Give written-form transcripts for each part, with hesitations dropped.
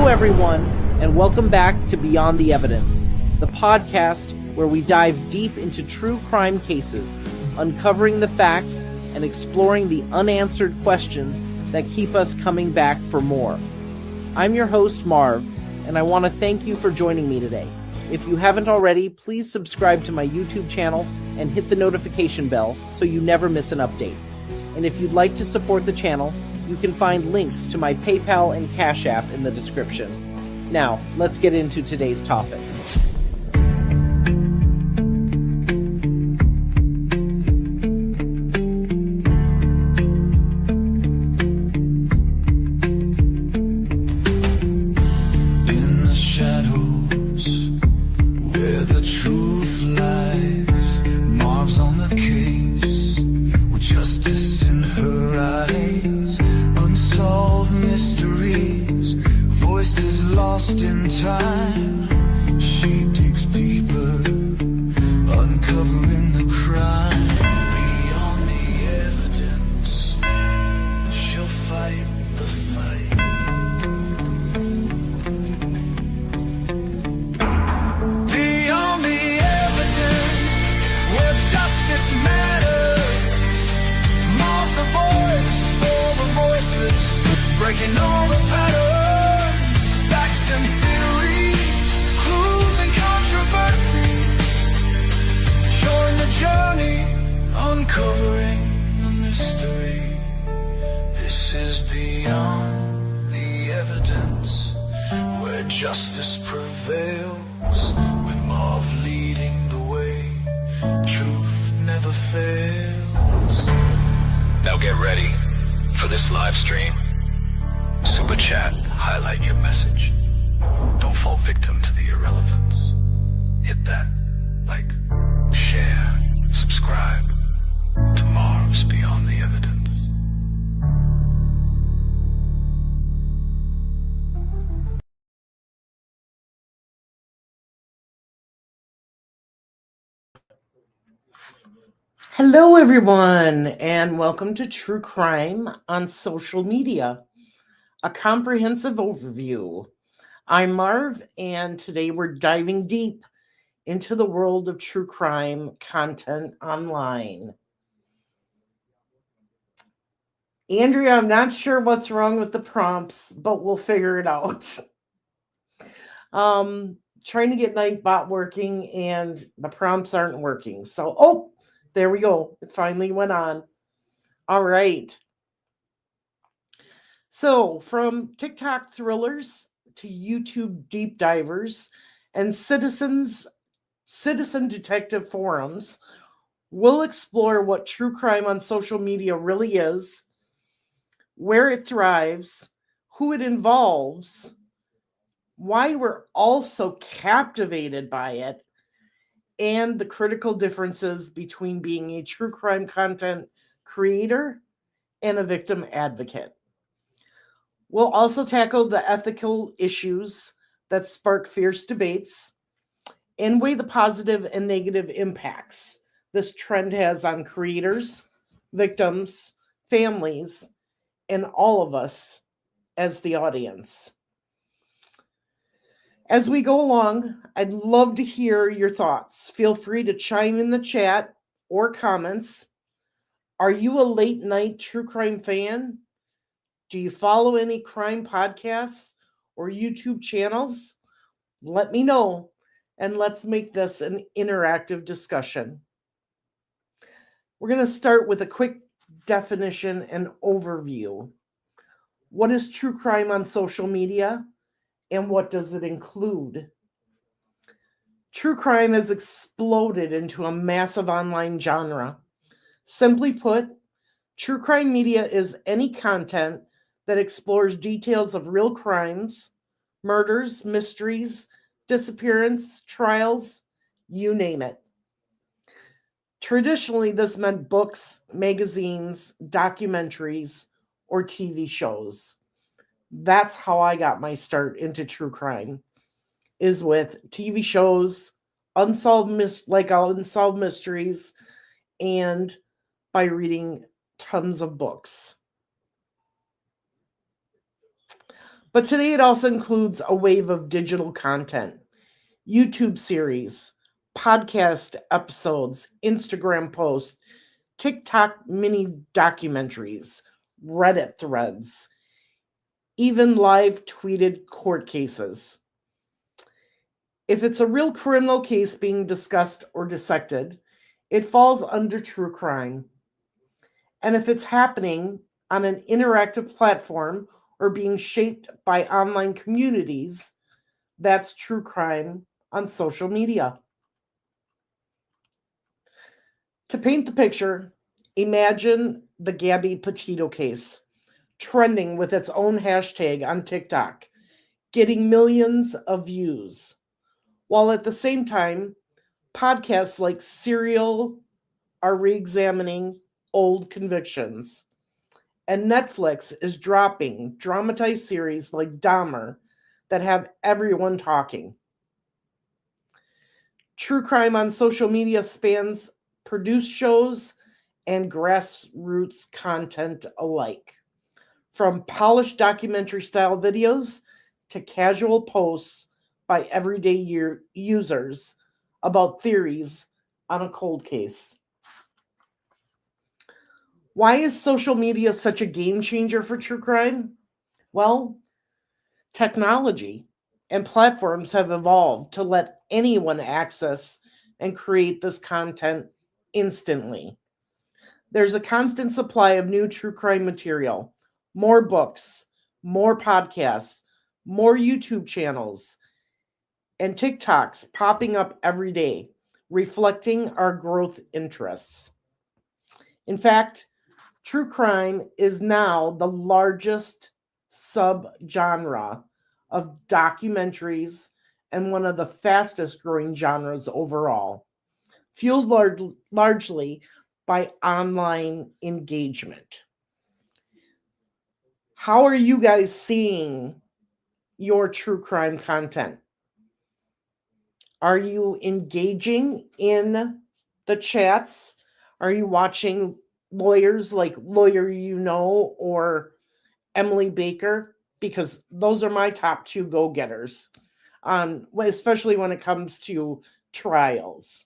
Hello, everyone, and welcome back to Beyond the Evidence, the podcast where we dive deep into true crime cases, uncovering the facts and exploring the unanswered questions that keep us coming back for more. I'm your host, Marv, and I want to thank you for joining me today. If you haven't already, please subscribe to my YouTube channel and hit the notification bell so you never miss an update. And if you'd like to support the channel, you can find links to my PayPal and Cash App in the description. Now, let's get into today's topic. Breaking all the patterns, facts and theories, clues and controversy. Join the journey, uncovering the mystery. This is Beyond the Evidence, where justice prevails, with Marv leading the way. Truth never fails. Now get ready for this live stream. Super chat, highlight your message. Don't fall victim to the irrelevance. Hit that like, share, subscribe to Marv's Beyond the Evidence. Hello, everyone, and welcome to True Crime on Social Media, a comprehensive overview. I'm Marv, and today we're diving deep into the world of true crime content online. Andrea, I'm not sure what's wrong with the prompts, but we'll figure it out. Trying to get Nightbot working, and the prompts aren't working. So, there we go. It finally went on. All right. So, from TikTok thrillers to YouTube deep divers and citizen detective forums, we'll explore what true crime on social media really is, where it thrives, who it involves, why we're all so captivated by it, and the critical differences between being a true crime content creator and a victim advocate. We'll also tackle the ethical issues that spark fierce debates and weigh the positive and negative impacts this trend has on creators, victims, families, and all of us as the audience. As we go along, I'd love to hear your thoughts. Feel free to chime in the chat or comments. Are you a late night true crime fan? Do you follow any crime podcasts or YouTube channels? Let me know, and let's make this an interactive discussion. We're going to start with a quick definition and overview. What is true crime on social media, and what does it include? True crime has exploded into a massive online genre. Simply put, true crime media is any content that explores details of real crimes, murders, mysteries, disappearance, trials, you name it. Traditionally, this meant books, magazines, documentaries, or TV shows. That's how I got my start into true crime, is with TV shows, unsolved mysteries, and by reading tons of books. But today it also includes a wave of digital content, YouTube series, podcast episodes, Instagram posts, TikTok mini documentaries, Reddit threads, even live tweeted court cases. If it's a real criminal case being discussed or dissected, it falls under true crime. And if it's happening on an interactive platform or being shaped by online communities, that's true crime on social media. To paint the picture, imagine the Gabby Petito case, trending with its own hashtag on TikTok, getting millions of views, while at the same time, podcasts like Serial are re examining old convictions. And Netflix is dropping dramatized series like Dahmer that have everyone talking. True crime on social media spans produced shows and grassroots content alike, from polished documentary style videos to casual posts by everyday users about theories on a cold case. Why is social media such a game changer for true crime? Well, technology and platforms have evolved to let anyone access and create this content instantly. There's a constant supply of new true crime material, more books, more podcasts, more YouTube channels, and TikToks popping up every day, reflecting our growth interests. In fact, true crime is now the largest subgenre of documentaries and one of the fastest growing genres overall, fueled largely by online engagement. How are you guys seeing your true crime content? Are you engaging in the chats? Are you watching lawyers like Lawyer You Know or Emily Baker? Because those are my top two go-getters, especially when it comes to trials.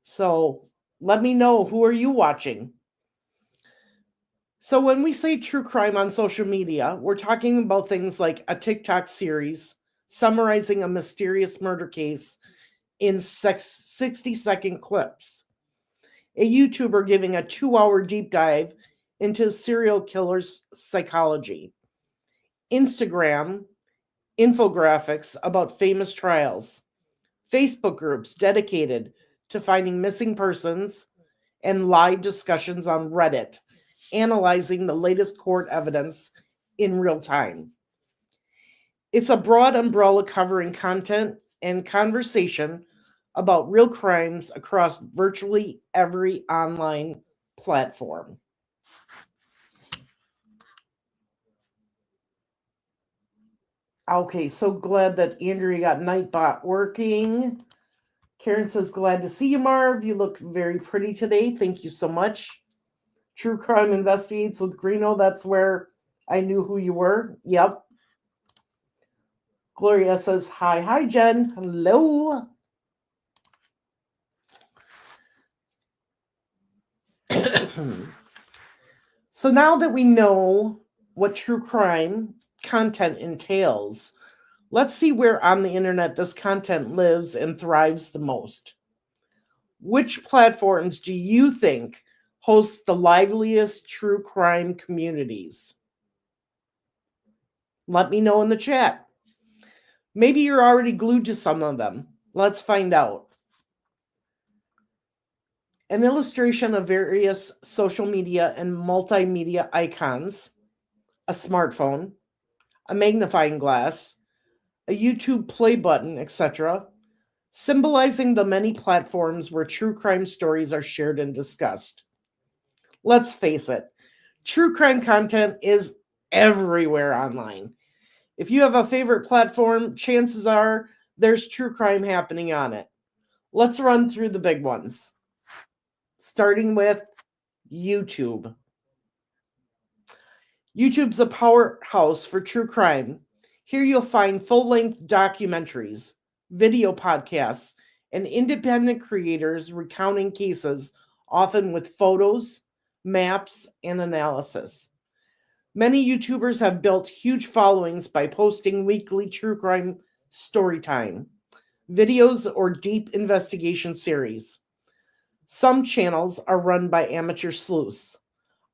So let me know, who are you watching? So when we say true crime on social media, we're talking about things like a TikTok series summarizing a mysterious murder case in 60-second clips, a YouTuber giving a 2-hour deep dive into serial killers' psychology, Instagram infographics about famous trials, Facebook groups dedicated to finding missing persons, and live discussions on Reddit analyzing the latest court evidence in real time. It's a broad umbrella covering content and conversation about real crimes across virtually every online platform. Okay, so glad that Andrea got Nightbot working. Karen says, glad to see you, Marv. You look very pretty today. Thank you so much. True Crime Investigates with Greeno. That's where I knew who you were. Yep. Gloria says, hi. Hi, Jen. Hello. So now that we know what true crime content entails, let's see where on the internet this content lives and thrives the most. Which platforms do you think host the liveliest true crime communities? Let me know in the chat. Maybe you're already glued to some of them. Let's find out. An illustration of various social media and multimedia icons, a smartphone, a magnifying glass, a YouTube play button, etc., symbolizing the many platforms where true crime stories are shared and discussed. Let's face it, true crime content is everywhere online. If you have a favorite platform, chances are there's true crime happening on it. Let's run through the big ones, starting with YouTube. YouTube's a powerhouse for true crime. Here you'll find full-length documentaries, video podcasts, and independent creators recounting cases, often with photos, maps, and analysis. Many YouTubers have built huge followings by posting weekly true crime story time, videos, or deep investigation series. Some channels are run by amateur sleuths,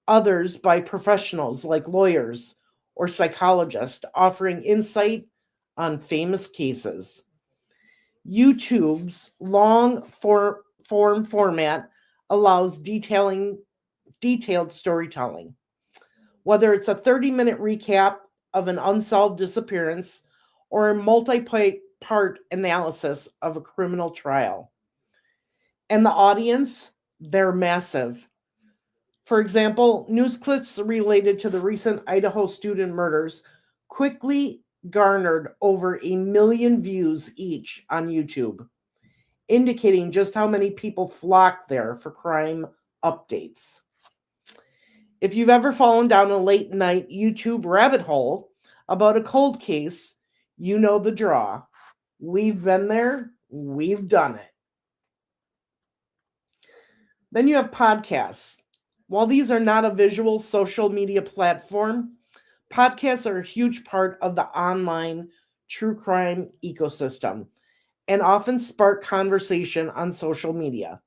others by professionals like lawyers or psychologists offering insight on famous cases. YouTube's long form format allows detailed storytelling. Whether it's a 30-minute recap of an unsolved disappearance or a multi-part analysis of a criminal trial. And the audience, they're massive. For example, news clips related to the recent Idaho student murders quickly garnered over 1 million views each on YouTube, indicating just how many people flock there for crime updates. If you've ever fallen down a late night YouTube rabbit hole about a cold case, you know the draw. We've been there, we've done it. Then you have podcasts. While these are not a visual social media platform, podcasts are a huge part of the online true crime ecosystem and often spark conversation on social media.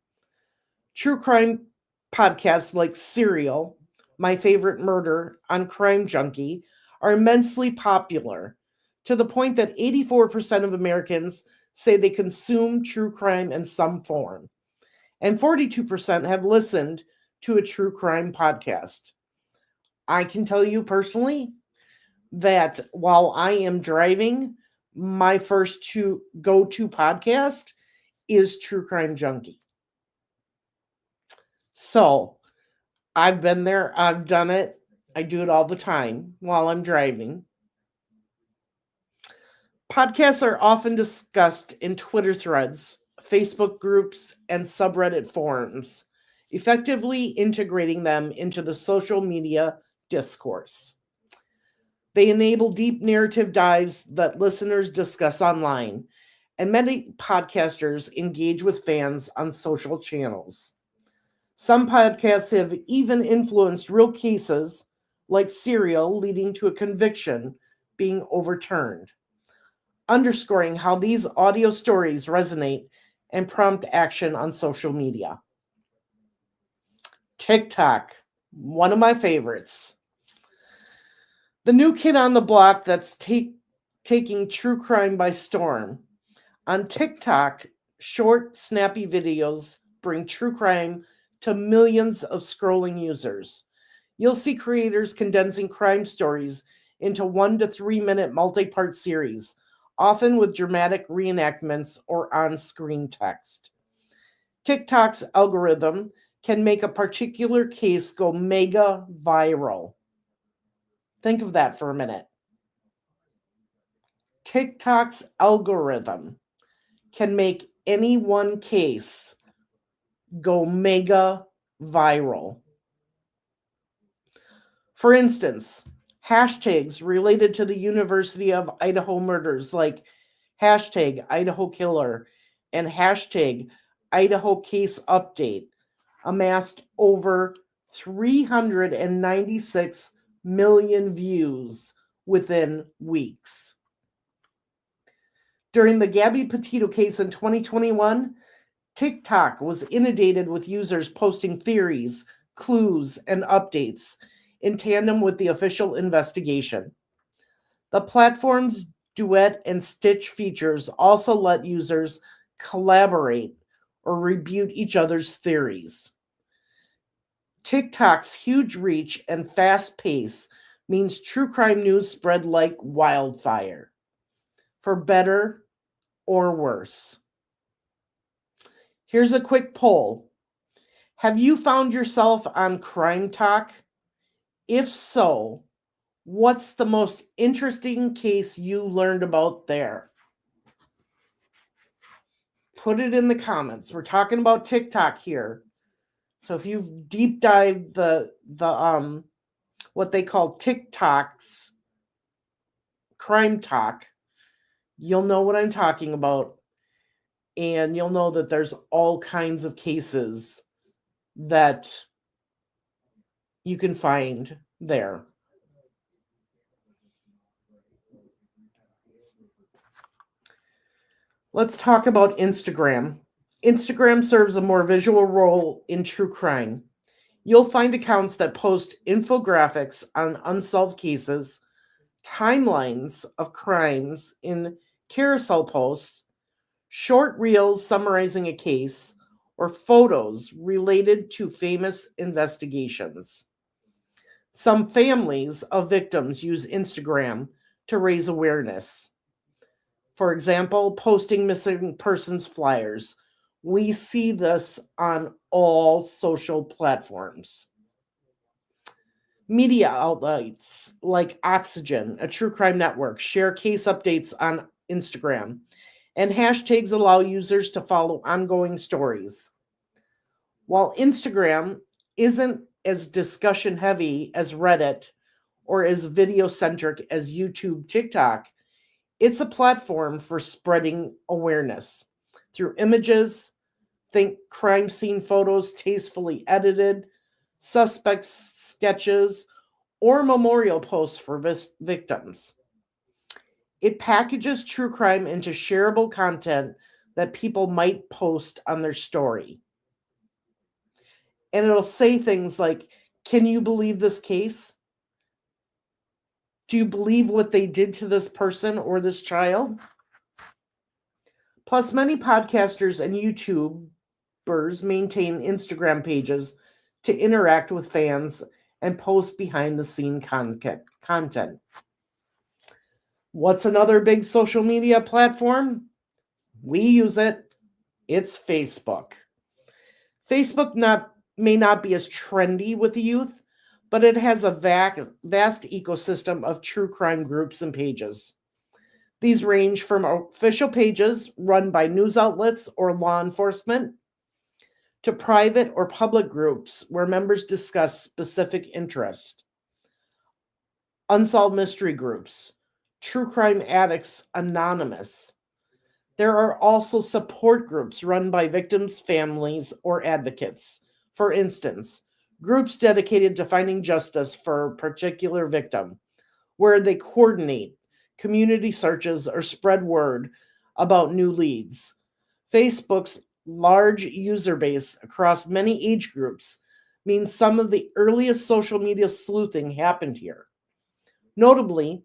True crime podcasts like Serial, My Favorite Murder on Crime Junkie, are immensely popular to the point that 84% of Americans say they consume true crime in some form, and 42% have listened to a true crime podcast. I can tell you personally that while I am driving, my first go-to podcast is True Crime Junkie. So I've been there, I've done it, I do it all the time while I'm driving. Podcasts are often discussed in Twitter threads, Facebook groups, and subreddit forums, effectively integrating them into the social media discourse. They enable deep narrative dives that listeners discuss online, and many podcasters engage with fans on social channels. Some podcasts have even influenced real cases, like Serial, leading to a conviction being overturned, underscoring how these audio stories resonate and prompt action on social media. TikTok, one of my favorites. The new kid on the block that's taking true crime by storm. On TikTok, short, snappy videos bring true crime to millions of scrolling users. You'll see creators condensing crime stories into 1 to 3 minute multi-part series, often with dramatic reenactments or on-screen text. TikTok's algorithm can make a particular case go mega viral. Think of that for a minute. TikTok's algorithm can make any one case go mega viral. For instance, hashtags related to the University of Idaho murders like hashtag Idaho killer and hashtag Idaho case update amassed over 396 million views within weeks. During the Gabby Petito case in 2021, TikTok was inundated with users posting theories, clues, and updates in tandem with the official investigation. The platform's duet and stitch features also let users collaborate or rebut each other's theories. TikTok's huge reach and fast pace means true crime news spread like wildfire, for better or worse. Here's a quick poll. Have you found yourself on Crime Talk? If so, what's the most interesting case you learned about there? Put it in the comments. We're talking about TikTok here. So if you've deep dived the what they call TikTok's crime talk, you'll know what I'm talking about. And you'll know that there's all kinds of cases that you can find there. Let's talk about Instagram. Instagram serves a more visual role in true crime. You'll find accounts that post infographics on unsolved cases, timelines of crimes in carousel posts, short reels summarizing a case, or photos related to famous investigations. Some families of victims use Instagram to raise awareness. For example, posting missing persons flyers. We see this on all social platforms. Media outlets like Oxygen, a true crime network, share case updates on Instagram, and hashtags allow users to follow ongoing stories. While Instagram isn't as discussion heavy as Reddit or as video centric as YouTube, TikTok, it's a platform for spreading awareness through images. Think crime scene photos tastefully edited, suspect sketches, or memorial posts for victims. It packages true crime into shareable content that people might post on their story. And it'll say things like, "Can you believe this case? Do you believe what they did to this person or this child?" Plus, many podcasters and YouTubers maintain Instagram pages to interact with fans and post behind the scene content. What's another big social media platform? We use it. It's Facebook. Facebook may not be as trendy with the youth, but it has a vast ecosystem of true crime groups and pages. These range from official pages run by news outlets or law enforcement to private or public groups where members discuss specific interests. Unsolved mystery groups, True Crime Addicts Anonymous. There are also support groups run by victims' families or advocates. For instance, groups dedicated to finding justice for a particular victim, where they coordinate community searches or spread word about new leads. Facebook's large user base across many age groups means some of the earliest social media sleuthing happened here. Notably,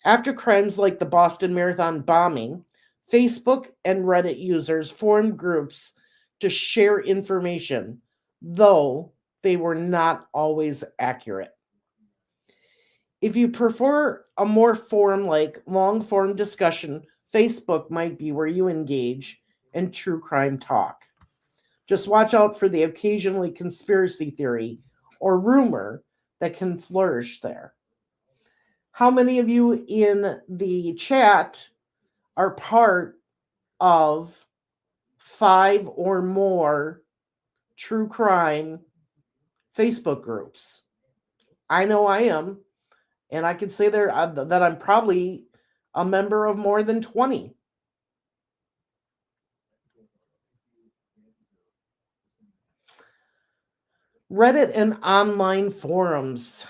after crimes like the Boston Marathon bombing, Facebook and Reddit users formed groups to share information, though they were not always accurate. If you prefer a more forum like long form discussion, Facebook might be where you engage in true crime talk. Just watch out for the occasionally conspiracy theory or rumor that can flourish there. How many of you in the chat are part of 5 or more true crime Facebook groups? I know I am, and I can say that I'm probably a member of more than 20. Reddit and online forums.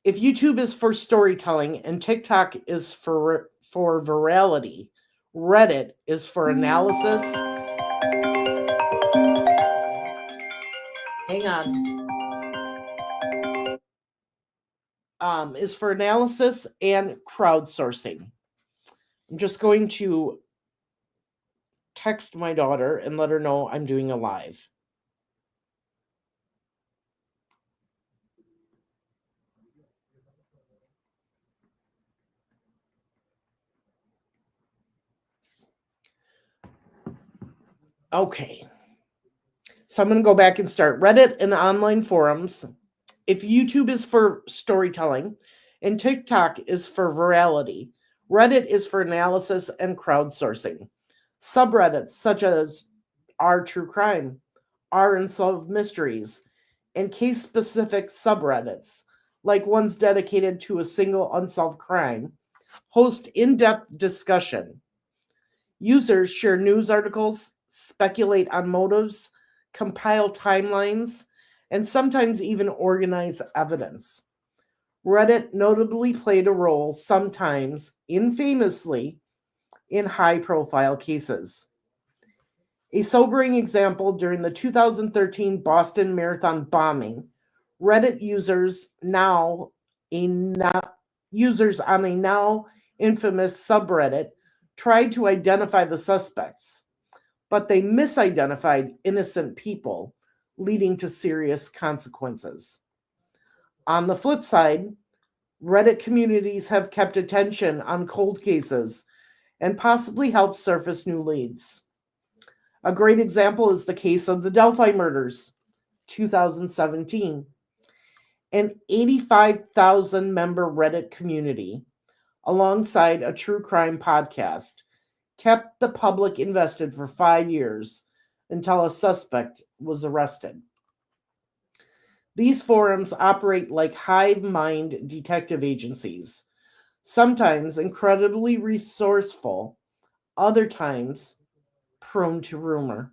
If YouTube is for storytelling and TikTok is for virality, Reddit is for analysis. Hang on. Is for analysis and crowdsourcing. I'm just going to text my daughter and let her know I'm doing a live. Okay. So I'm going to go back and start Reddit and online forums. If YouTube is for storytelling and TikTok is for virality, Reddit is for analysis and crowdsourcing. Subreddits such as R True Crime, R Unsolved Mysteries, and case-specific subreddits like ones dedicated to a single unsolved crime, host in-depth discussion. Users share news articles, speculate on motives, compile timelines, and sometimes even organize evidence. Reddit notably played a role, sometimes infamously, in high profile cases. A sobering example during the 2013 Boston Marathon bombing, Reddit users on a now infamous subreddit tried to identify the suspects, but they misidentified innocent people, leading to serious consequences. On the flip side, Reddit communities have kept attention on cold cases and possibly helped surface new leads. A great example is the case of the Delphi murders, 2017. An 85,000 member Reddit community, alongside a true crime podcast, kept the public invested for 5 years until a suspect was arrested. These forums operate like hive mind detective agencies, sometimes incredibly resourceful, other times prone to rumor.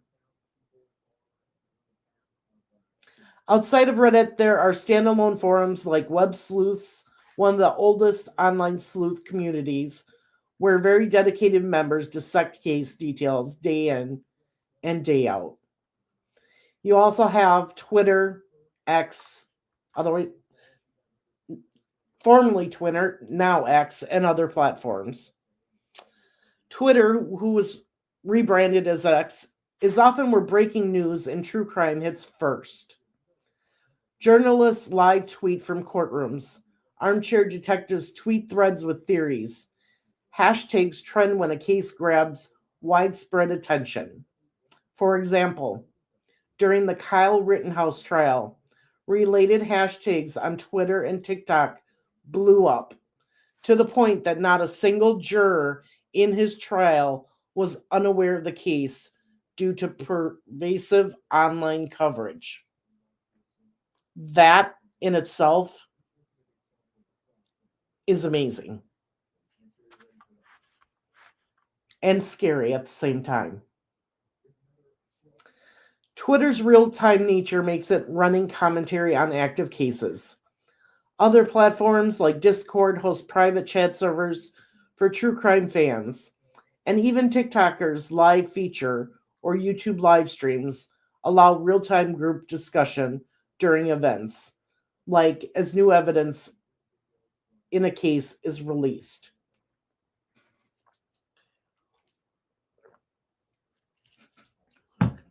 Outside of Reddit, there are standalone forums like Web Sleuths, one of the oldest online sleuth communities, where very dedicated members dissect case details day in and day out. You also have Twitter, X, otherwise formerly Twitter, now X, and other platforms. Twitter, who was rebranded as X, is often where breaking news and true crime hits first. Journalists live tweet from courtrooms. Armchair detectives tweet threads with theories. Hashtags trend when a case grabs widespread attention. For example, during the Kyle Rittenhouse trial, related hashtags on Twitter and TikTok blew up to the point that not a single juror in his trial was unaware of the case due to pervasive online coverage. That in itself is amazing and scary at the same time. Twitter's real-time nature makes it running commentary on active cases. Other platforms like Discord host private chat servers for true crime fans, and even TikTokers live feature or YouTube live streams allow real-time group discussion during events, like as new evidence in a case is released.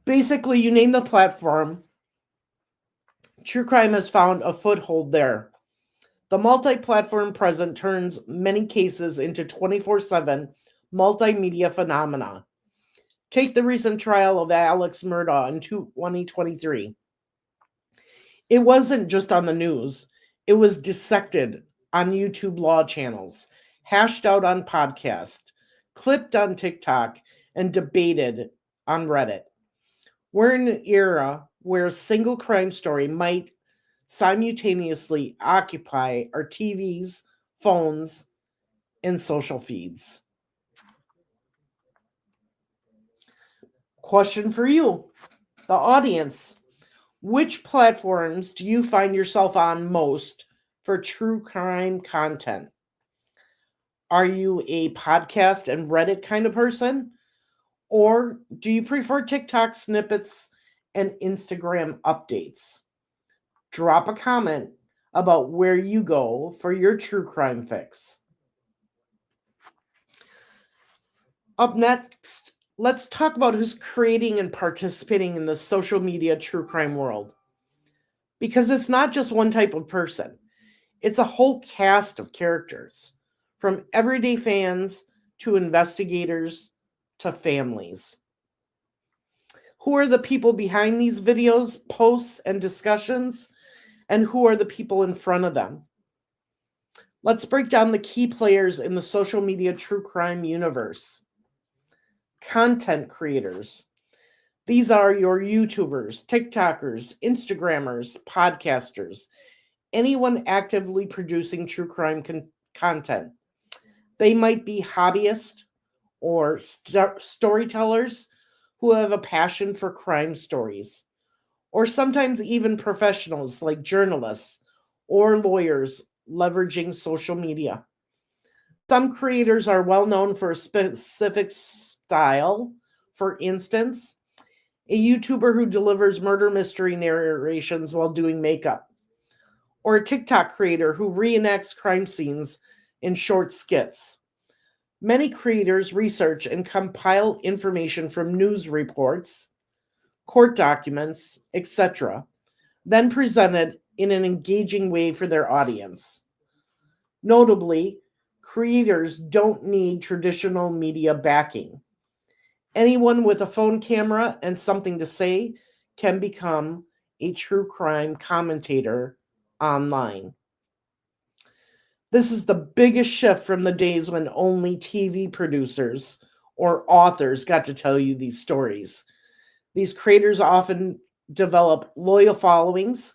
Basically, you name the platform, true crime has found a foothold there. The multi-platform presence turns many cases into 24/7 multimedia phenomena. Take the recent trial of Alex Murdaugh in 2023. It wasn't just on the news, it was dissected on YouTube law channels, hashed out on podcasts, clipped on TikTok, and debated on Reddit. We're in an era where a single crime story might simultaneously occupy our TVs, phones, and social feeds. Question for you, the audience. Which platforms do you find yourself on most for true crime content? Are you a podcast and Reddit kind of person? Or do you prefer TikTok snippets and Instagram updates? Drop a comment about where you go for your true crime fix. Up next, let's talk about who's creating and participating in the social media true crime world. Because it's not just one type of person, it's a whole cast of characters, from everyday fans to investigators to families. Who are the people behind these videos, posts, and discussions? And who are the people in front of them? Let's break down the key players in the social media true crime universe. Content creators. These are your YouTubers, TikTokers, Instagrammers, podcasters, anyone actively producing true crime content. They might be hobbyists or storytellers who have a passion for crime stories, or sometimes even professionals like journalists or lawyers leveraging social media. Some creators are well known for a specific style. For instance, a YouTuber who delivers murder mystery narrations while doing makeup, or a TikTok creator who reenacts crime scenes in short skits. Many creators research and compile information from news reports, court documents, etc., then present it in an engaging way for their audience. Notably, creators don't need traditional media backing. Anyone with a phone camera and something to say can become a true crime commentator online. This is the biggest shift from the days when only TV producers or authors got to tell you these stories. These creators often develop loyal followings.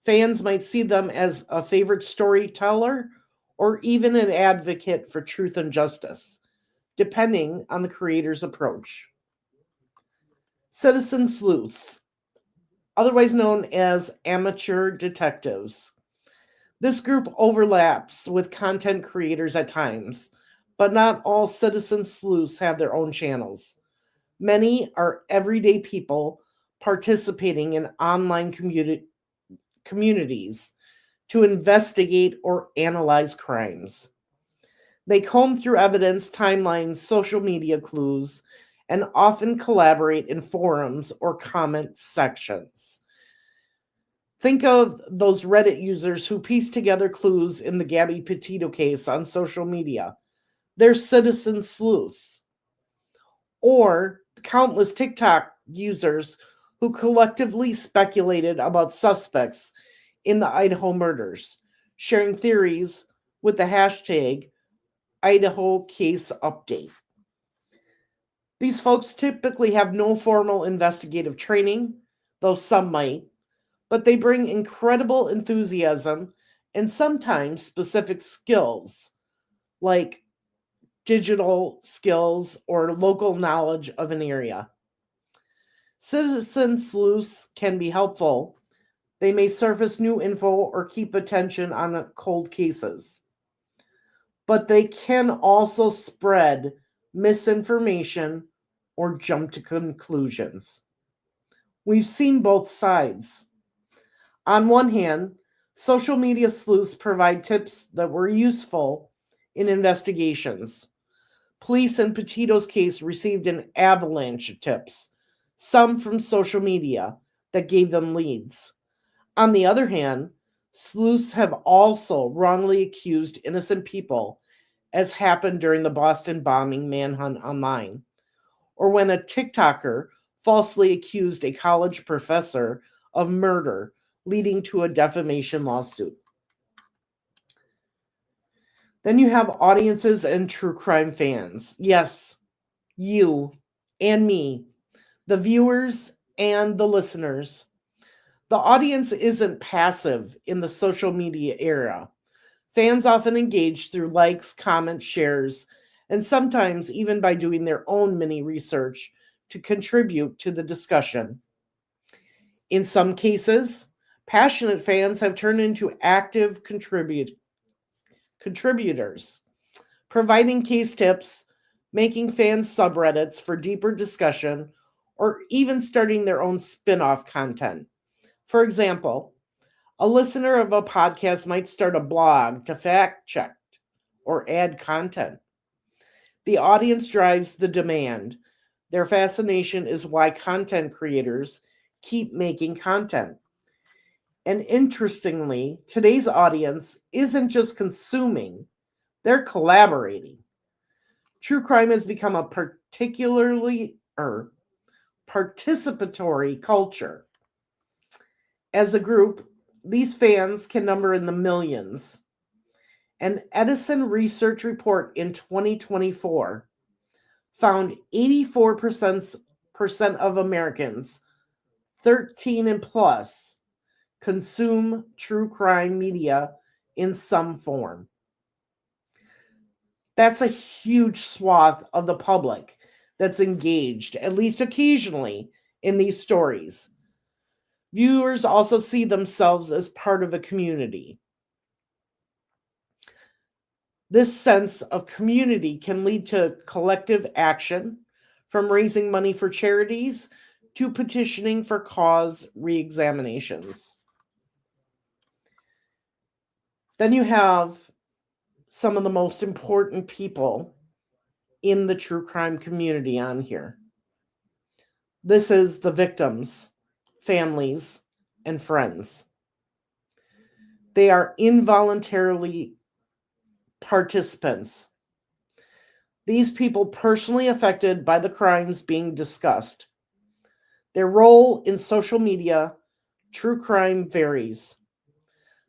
Fans might see them as a favorite storyteller or even an advocate for truth and justice, depending on the creator's approach. Citizen sleuths, otherwise known as amateur detectives. This group overlaps with content creators at times, but not all citizen sleuths have their own channels. Many are everyday people participating in online communities to investigate or analyze crimes. They comb through evidence, timelines, social media clues, and often collaborate in forums or comment sections. Think of those Reddit users who piece together clues in the Gabby Petito case on social media. They're citizen sleuths. Or countless TikTok users who collectively speculated about suspects in the Idaho murders, sharing theories with the hashtag Idaho case update. These folks typically have no formal investigative training, though some might, but they bring incredible enthusiasm and sometimes specific skills like digital skills or local knowledge of an area. Citizen sleuths can be helpful. They may surface new info or keep attention on cold cases, but they can also spread misinformation or jump to conclusions. We've seen both sides. On one hand, social media sleuths provide tips that were useful in investigations. Police in Petito's case received an avalanche of tips, some from social media, that gave them leads. On the other hand, sleuths have also wrongly accused innocent people, as happened during the Boston bombing manhunt online, or when a TikToker falsely accused a college professor of murder, leading to a defamation lawsuit. Then you have audiences and true crime fans. Yes, you and me, the viewers and the listeners. The audience isn't passive in the social media era. Fans often engage through likes, comments, shares, and sometimes even by doing their own mini research to contribute to the discussion. In some cases, passionate fans have turned into active contributors, providing case tips, making fans subreddits for deeper discussion, or even starting their own spin off content. For example, a listener of a podcast might start a blog to fact check or add content. The audience drives the demand. Their fascination is why content creators keep making content. And interestingly, today's audience isn't just consuming, they're collaborating. True crime has become a participatory culture. As a group, these fans can number in the millions. An Edison research report in 2024 found 84% of Americans 13 and plus consume true crime media in some form. That's a huge swath of the public that's engaged, at least occasionally, in these stories. Viewers also see themselves as part of a community. This sense of community can lead to collective action, from raising money for charities to petitioning for cause reexaminations. Then you have some of the most important people in the true crime community on here. This is the victims, families, and friends. They are involuntarily participants. These people personally affected by the crimes being discussed. Their role in social media, true crime varies.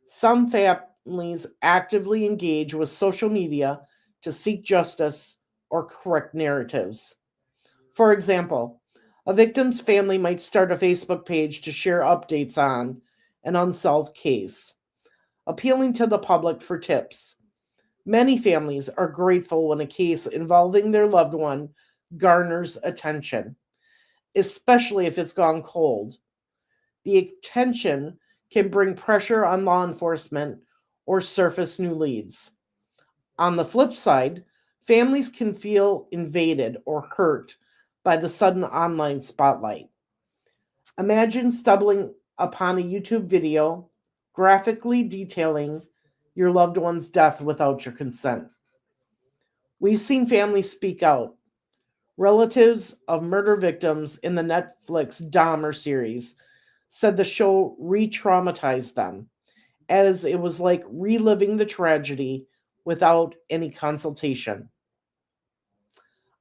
Some families actively engage with social media to seek justice or correct narratives. For example, a victim's family might start a Facebook page to share updates on an unsolved case, appealing to the public for tips. Many families are grateful when a case involving their loved one garners attention, especially if it's gone cold. The attention can bring pressure on law enforcement or surface new leads. On the flip side, families can feel invaded or hurt by the sudden online spotlight. Imagine stumbling upon a YouTube video graphically detailing your loved one's death without your consent. We've seen families speak out. Relatives of murder victims in the Netflix Dahmer series said the show re traumatized them, as it was like reliving the tragedy without any consultation.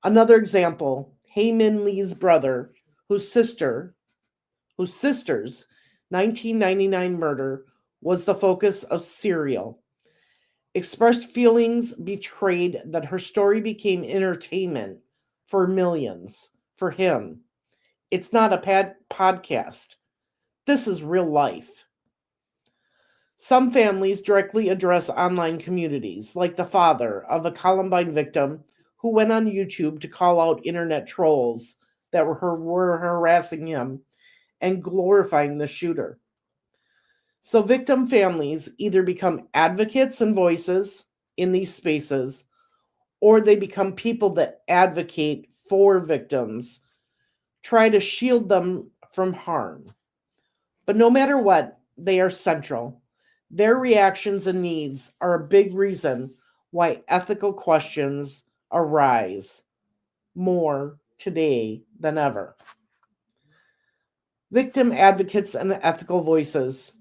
Another example, Min Lee's brother, whose sister, whose sister's 1999 murder was the focus of Serial, expressed feelings betrayed that her story became entertainment for millions. For him, it's not a podcast. This is real life. Some families directly address online communities, like the father of a Columbine victim who went on YouTube to call out internet trolls that were harassing him and glorifying the shooter. So victim families either become advocates and voices in these spaces, or they become people that advocate for victims, try to shield them from harm. But no matter what, they are central. Their reactions and needs are a big reason why ethical questions arise more today than ever. Victim advocates and ethical voices.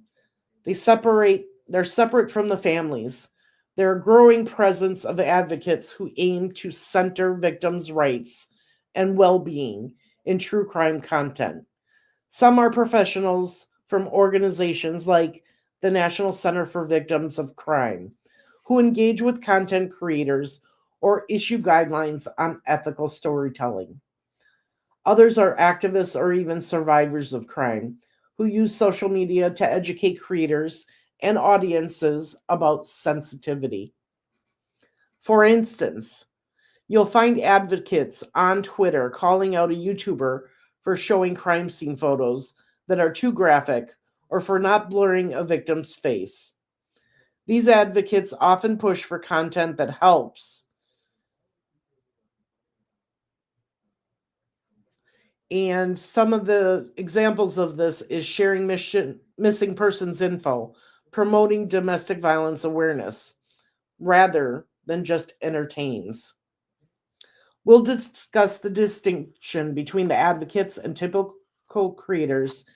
They're separate from the families. They're a growing presence of advocates who aim to center victims' rights and well-being in true crime content. Some are professionals from organizations like the National Center for Victims of Crime, who engage with content creators or issue guidelines on ethical storytelling. Others are activists or even survivors of crime who use social media to educate creators and audiences about sensitivity. For instance, you'll find advocates on Twitter calling out a YouTuber for showing crime scene photos that are too graphic or for not blurring a victim's face. These advocates often push for content that helps. And some of the examples of this is sharing missing persons info, promoting domestic violence awareness, rather than just entertains. We'll discuss the distinction between the advocates and typical creators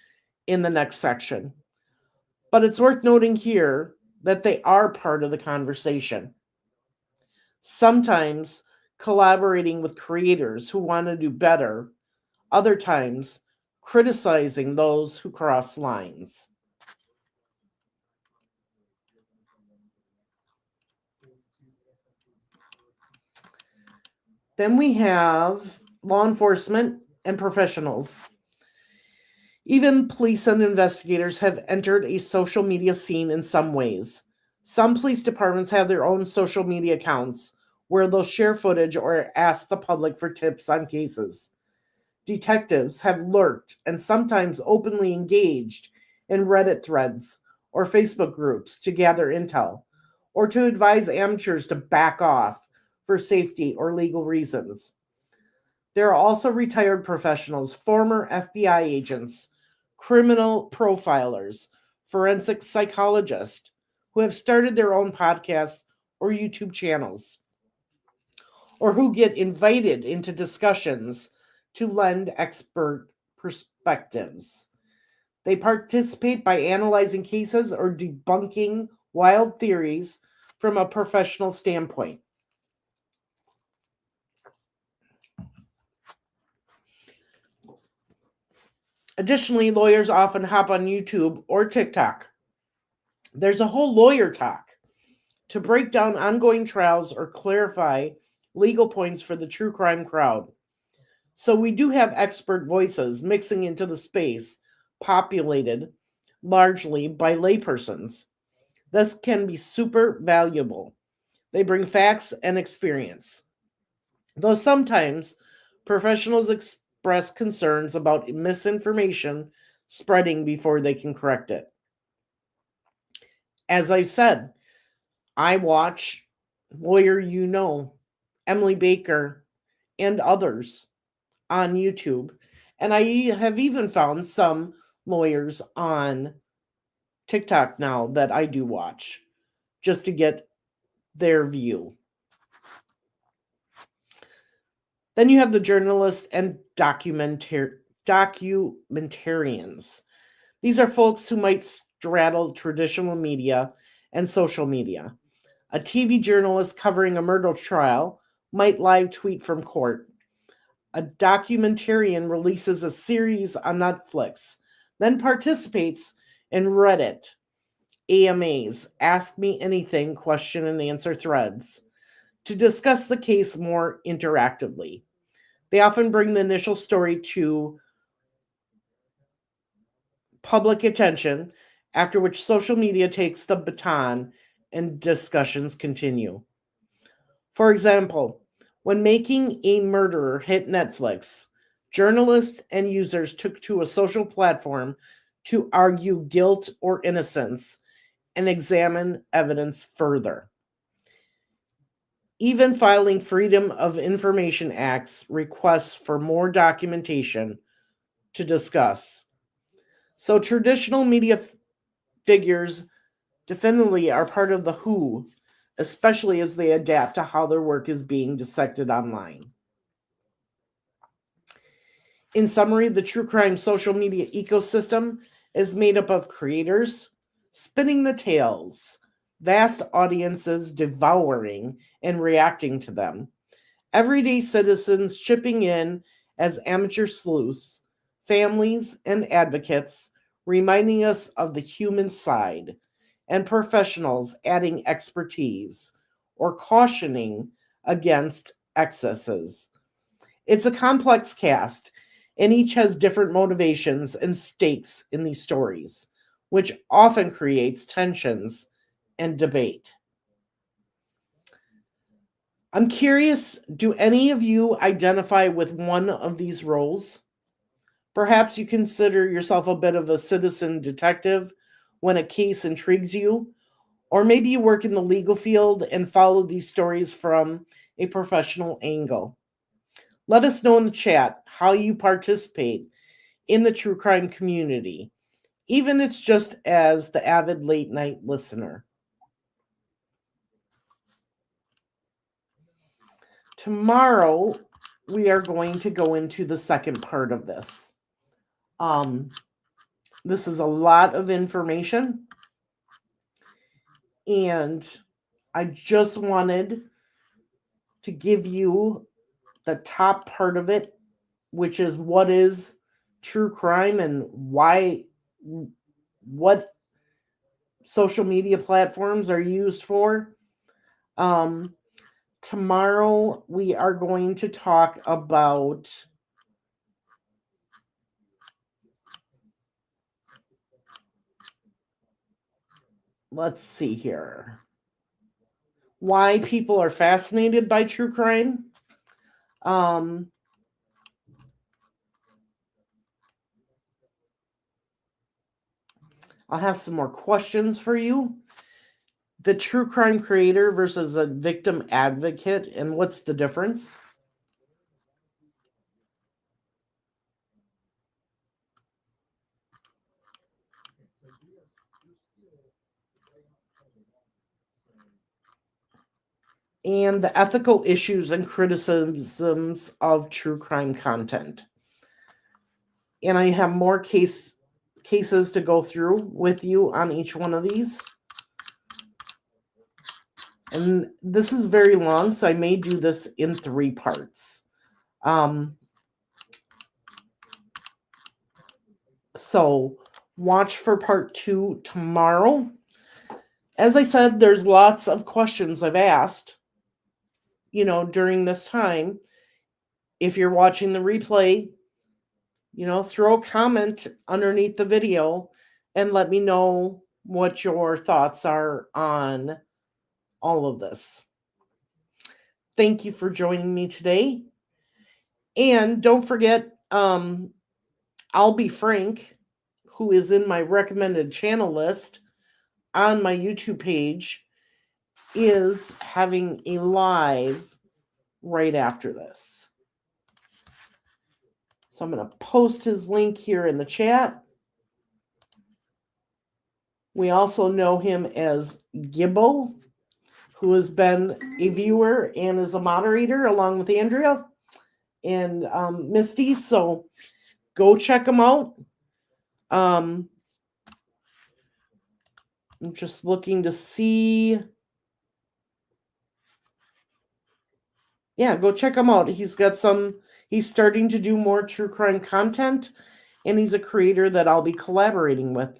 in the next section. But it's worth noting here that they are part of the conversation. Sometimes collaborating with creators who want to do better, other times criticizing those who cross lines. Then we have law enforcement and professionals. Even police and investigators have entered a social media scene in some ways. Some police departments have their own social media accounts where they'll share footage or ask the public for tips on cases. Detectives have lurked and sometimes openly engaged in Reddit threads or Facebook groups to gather intel or to advise amateurs to back off for safety or legal reasons. There are also retired professionals, former FBI agents, criminal profilers, forensic psychologists who have started their own podcasts or YouTube channels, or who get invited into discussions to lend expert perspectives. They participate by analyzing cases or debunking wild theories from a professional standpoint. Additionally, lawyers often hop on YouTube or TikTok. There's a whole lawyer talk to break down ongoing trials or clarify legal points for the true crime crowd. So we do have expert voices mixing into the space populated largely by laypersons. This can be super valuable. They bring facts and experience. Though sometimes professionals express concerns about misinformation spreading before they can correct it. As I've said, I watch Lawyer You Know, Emily Baker, and others on YouTube. And I have even found some lawyers on TikTok now that I do watch just to get their view. Then you have the journalists and documentarians. These are folks who might straddle traditional media and social media. A TV journalist covering a murder trial might live tweet from court. A documentarian releases a series on Netflix, then participates in Reddit, AMAs, Ask Me Anything question and answer threads to discuss the case more interactively. They often bring the initial story to public attention, after which social media takes the baton and discussions continue. For example, when Making a Murderer hit Netflix, journalists and users took to a social platform to argue guilt or innocence and examine evidence further. Even filing Freedom of Information Act's requests for more documentation to discuss. So traditional media figures definitely are part of the who, especially as they adapt to how their work is being dissected online. In summary, the true crime social media ecosystem is made up of creators spinning the tales, vast audiences devouring and reacting to them, everyday citizens chipping in as amateur sleuths, families and advocates reminding us of the human side, and professionals adding expertise or cautioning against excesses. It's a complex cast, and each has different motivations and stakes in these stories, which often creates tensions and debate. I'm curious, do any of you identify with one of these roles? Perhaps you consider yourself a bit of a citizen detective when a case intrigues you, or maybe you work in the legal field and follow these stories from a professional angle. Let us know in the chat how you participate in the true crime community, even if it's just as the avid late night listener. Tomorrow, we are going to go into the second part of this. This is a lot of information, and I just wanted to give you the top part of it, which is what is true crime and what social media platforms are used for. Tomorrow we are going to talk about let's see here. Why people are fascinated by true crime. I'll have some more questions for you. The true crime creator versus a victim advocate, and what's the difference? And the ethical issues and criticisms of true crime content. And I have more cases to go through with you on each one of these. And this is very long, so I may do this in 3 parts. So watch for part 2 tomorrow. As I said, there's lots of questions I've asked, during this time. If you're watching the replay, throw a comment underneath the video and let me know what your thoughts are on all of this. Thank you for joining me today. And don't forget, I'll Be Frank, who is in my recommended channel list on my YouTube page, is having a live right after this. So I'm going to post his link here in the chat. We also know him as Gibbo, who has been a viewer and is a moderator along with Andrea and Misty. So go check him out. I'm just looking to see. Yeah, go check him out. He's starting to do more true crime content, and he's a creator that I'll be collaborating with.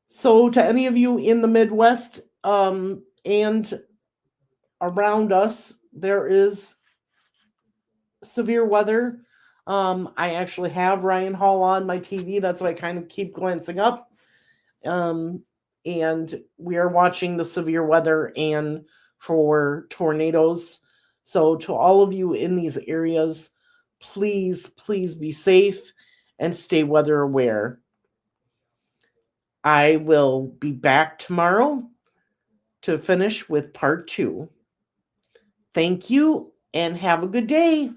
So to any of you in the Midwest and around us, there is severe weather. I actually have Ryan Hall on my TV. That's why I kind of keep glancing up. And we are watching the severe weather and for tornadoes. So to all of you in these areas, please, please be safe and stay weather aware. I will be back tomorrow to finish with part 2. Thank you and have a good day.